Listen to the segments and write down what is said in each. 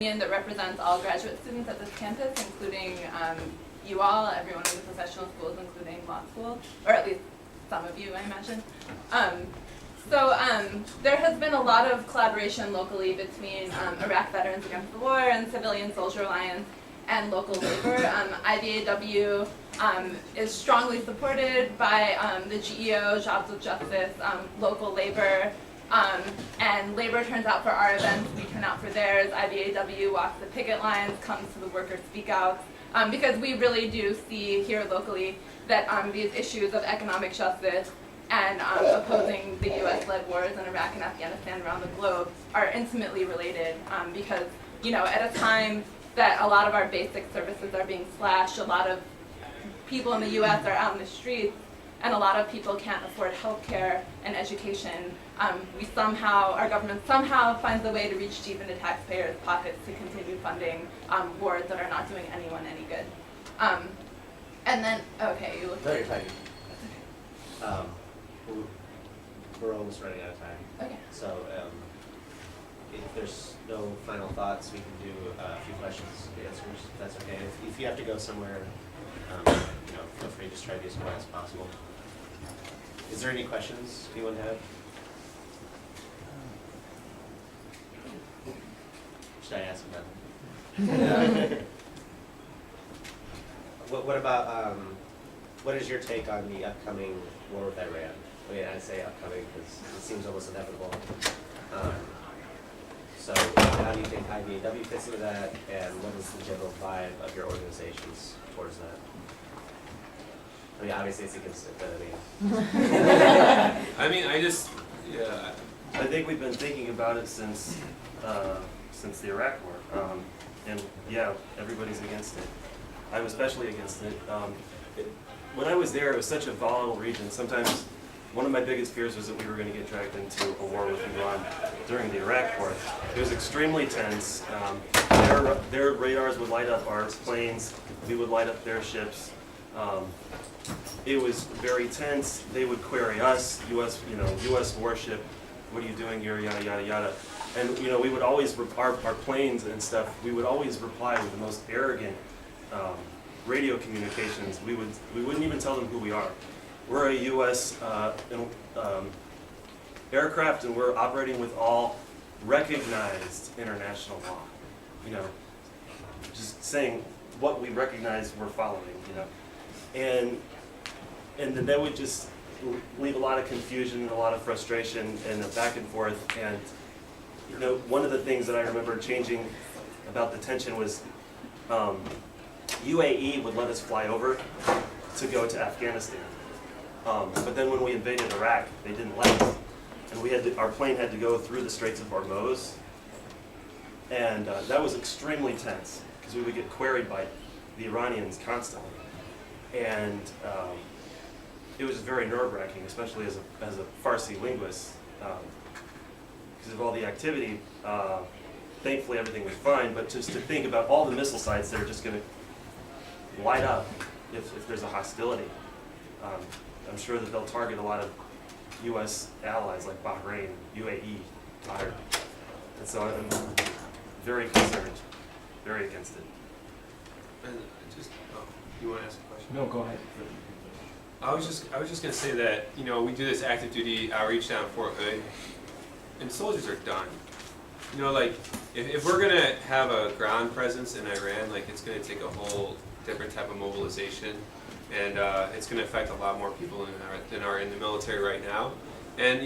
union that represents all graduate students at this campus, including you all, everyone in the professional schools, including law school, or at least some of you, I imagine. There has been a lot of collaboration locally between Iraq Veterans Against the War and Civilian Soldier Alliance and local labor. IVAW is strongly supported by the GEO, Jobs with Justice, local labor, and labor turns out for our events, we turn out for theirs. IVAW walks the picket lines, comes to the worker speak outs, because we really do see here locally that these issues of economic justice and opposing the US-led wars in Iraq and Afghanistan around the globe are intimately related, because, you know, at a time that a lot of our basic services are being slashed, a lot of people in the US are out in the streets, and a lot of people can't afford health care and education. Our government somehow finds a way to reach deep into taxpayers' pockets to continue funding wars that are not doing anyone any good. And then, okay, you look. No, you're fine. We're almost running out of time. Okay. So if there's no final thoughts, we can do a few questions and answers, if that's okay. If you have to go somewhere, feel free to just try to be as quiet as possible. Is there any questions anyone have? Should I ask them? What about, what is your take on the upcoming war with Iran? I mean, I say upcoming because it seems almost inevitable. So how do you think IVAW fits into that, and what is the general vibe of your organizations towards that? I mean, obviously it's against it, but I mean, I think we've been thinking about it since the Iraq War, and yeah, everybody's against it. I'm especially against it. When I was there, it was such a volatile region. Sometimes one of my biggest fears was that we were going to get dragged into a war with Iran during the Iraq War. It was extremely tense. Their radars would light up our planes. We would light up their ships. It was very tense. They would query us, U.S. warship, what are you doing here, yada, yada, yada. And, we would always, our planes and stuff, we would always reply with the most arrogant radio communications. We wouldn't even tell them who we are. We're a U.S. Aircraft, and we're operating with all recognized international law. Just saying what we recognize we're following, And then that would just leave a lot of confusion and a lot of frustration and a back and forth. And one of the things that I remember changing about the tension was UAE would let us fly over to go to Afghanistan. But then when we invaded Iraq, they didn't let us. And our plane had to go through the Straits of Hormuz. And that was extremely tense because we would get queried by the Iranians constantly. And it was very nerve-wracking, especially as a Farsi linguist, because of all the activity. Thankfully, everything was fine, but just to think about all the missile sites that are just going to light up if there's a hostility. I'm sure that they'll target a lot of U.S. allies like Bahrain, UAE, Qatar. And so I'm very concerned, very against it. And you want to ask a question? No, go ahead. I was just going to say that, we do this active duty outreach down at Fort Hood, and soldiers are done. If we're going to have a ground presence in Iran, it's going to take a whole different type of mobilization, and it's going to affect a lot more people than are in the military right now. And,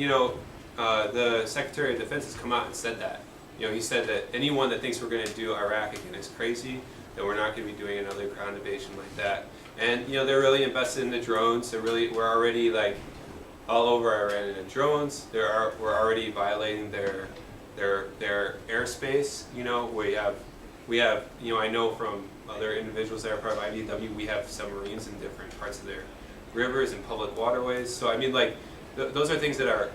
the Secretary of Defense has come out and said that. He said that anyone that thinks we're going to do Iraq again is crazy, that we're not going to be doing another ground invasion like that. And they're really invested in the drones. We're already all over Iran in the drones. We're already violating their airspace. We have I know from other individuals that are part of IVAW, we have submarines in different parts of their rivers and public waterways. So I mean, those are things that are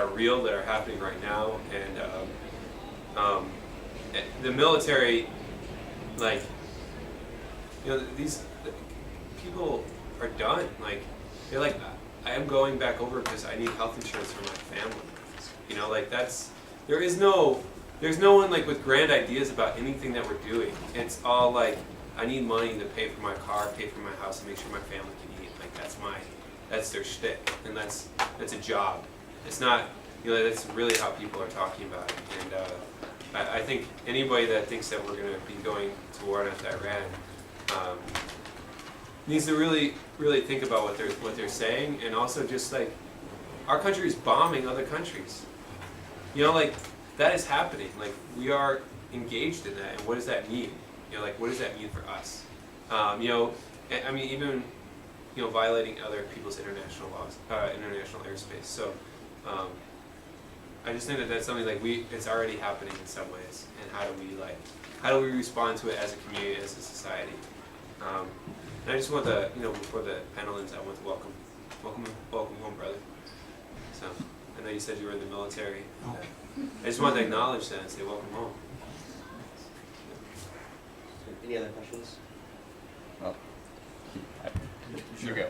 real, that are happening right now. And the military, these people are done. They're I am going back over because I need health insurance for my family. There is no there's no one like with grand ideas about anything that we're doing. It's all like, I need money to pay for my car, pay for my house, and make sure my family can eat. Like that's their shtick, and that's a job. It's not, that's really how people are talking about it. And I think anybody that thinks that we're going to be going to war with Iran needs to really, really think about what they're saying, and also just like, our country is bombing other countries. Like that is happening. Like we are engaged in that, and what does that mean? Like what does that mean for us? I mean, even violating other people's international laws, international airspace. So I just think that that's something like it's already happening in some ways, and how do we respond to it as a community, as a society? And I just want to, before the panel ends, I want to welcome home, brother. So I know you said you were in the military. I just want to acknowledge that and say welcome home. Any other questions? Oh. You go.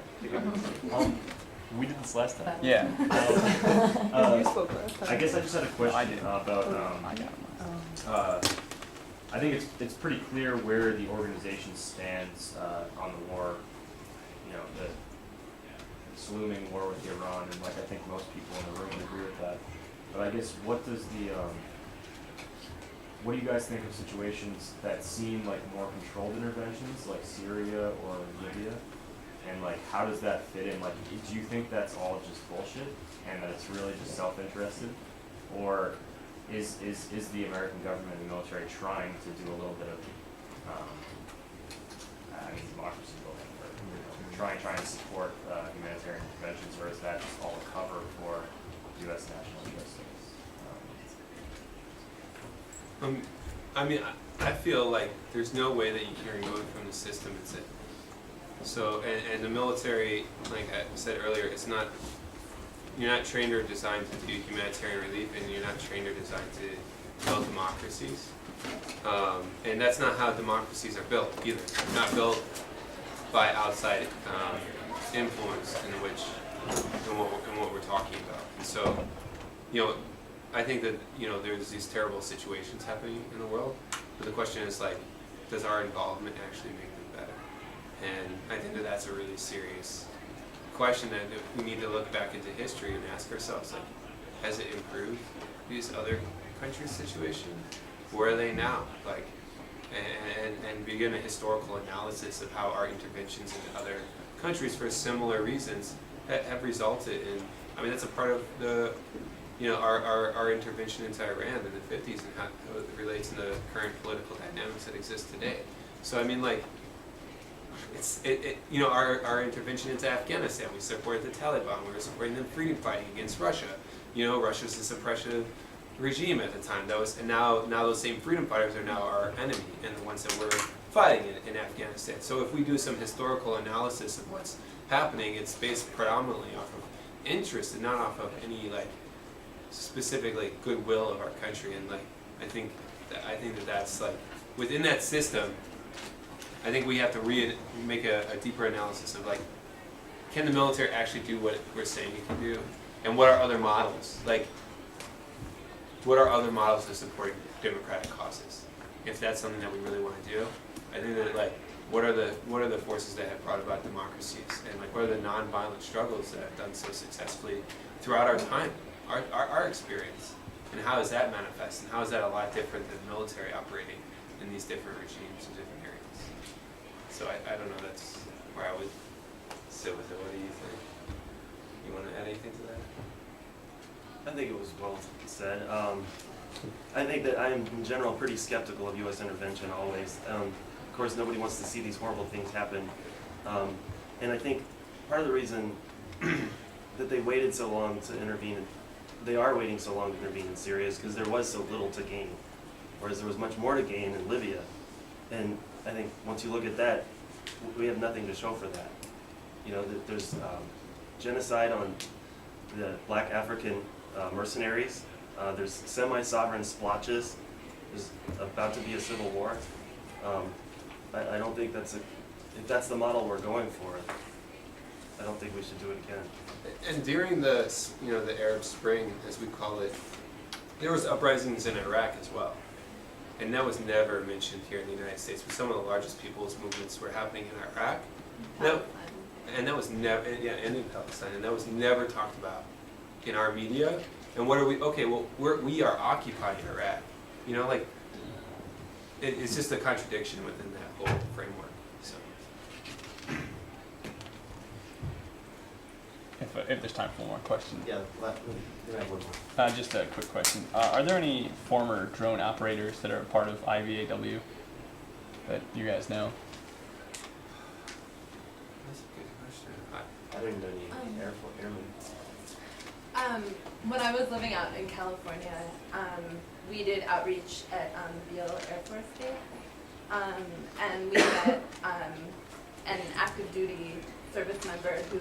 We did this last time. Yeah. You spoke last time. I guess I just had a question I did. about. I got mine. I think it's pretty clear where the organization stands on the war. The looming war with Iran, and I think most people in the room would agree with that. But I guess what do you guys think of situations that seem like more controlled interventions, like Syria or Libya? And how does that fit in? Do you think that's all just bullshit, and that it's really just self-interested, or is the American government and the military trying to do a little bit of, democracy building, or trying to support humanitarian interventions, or is that just all a cover for U.S. national interests? I mean, I feel like there's no way that you can remove it from the system. So, and the military, like I said earlier, you're not trained or designed to do humanitarian relief, and you're not trained or designed to build democracies. And that's not how democracies are built either. They're not built by outside influence in what we're talking about. And so, I think that there's these terrible situations happening in the world, but the question is does our involvement actually make them better? And I think that that's a really serious question that we need to look back into history and ask ourselves, has it improved these other countries' situation? Where are they now? And begin a historical analysis of how our interventions into other countries for similar reasons have resulted in. I mean, that's a part of the our intervention into Iran in the 50s and how it relates to the current political dynamics that exist today. So I mean, our intervention into Afghanistan, we supported the Taliban, we were supporting them freedom fighting against Russia. Russia's a suppression regime at the time. And now those same freedom fighters are now our enemy and the ones that we're fighting in Afghanistan. So if we do some historical analysis of what's happening, it's based predominantly off of interest and not off of any specific goodwill of our country. And I think that that's within that system. I think we have to make a deeper analysis of can the military actually do what we're saying it can do, and what are other models what are other models of supporting democratic causes? If that's something that we really want to do, I think that what are the forces that have brought about democracies, and what are the nonviolent struggles that have done so successfully throughout our time, our experience, and how does that manifest, and how is that a lot different than military operating in these different regimes and different areas? So I don't know, that's where I would sit with it. What do you think? You want to add anything to that? I think it was well said. I think that I am in general pretty skeptical of U.S. intervention always. Of course, nobody wants to see these horrible things happen. And I think part of the reason that they waited so long to intervene, they are waiting so long to intervene in Syria, is because there was so little to gain, whereas there was much more to gain in Libya. And I think once you look at that, we have nothing to show for that. There's genocide on the black African mercenaries. There's semi-sovereign splotches. There's about to be a civil war. I don't think if that's the model we're going for, I don't think we should do it again. And during the the Arab Spring, as we call it, there was uprisings in Iraq as well. And that was never mentioned here in the United States, but some of the largest people's movements were happening in Iraq. And that was never, and in Palestine, and that was never talked about in our media. And what are we, okay, well, we are occupying Iraq. You know, like, it's just a contradiction within that whole framework, so. If there's time for one more question. Yeah, we have one more. Just a quick question. Are there any former drone operators that are part of IVAW that you guys know? That's a good question. I don't even know any airmen. When I was living out in California, we did outreach at Beale Air Force Base, and we met an active duty service member who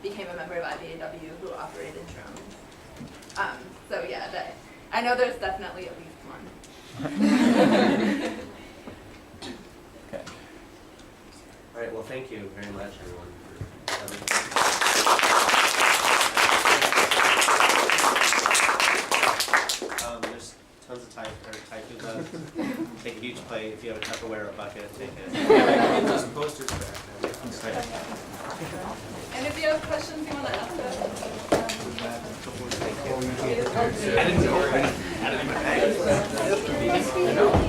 became a member of IVAW who operated drones. So yeah, I know there's definitely at least one. Okay. All right, well, thank you very much, everyone, for coming. There's tons of typos left. Take a huge plate. If you have a Tupperware or a bucket, take it. Get those posters back. And if you have questions you want to ask us, I didn't know.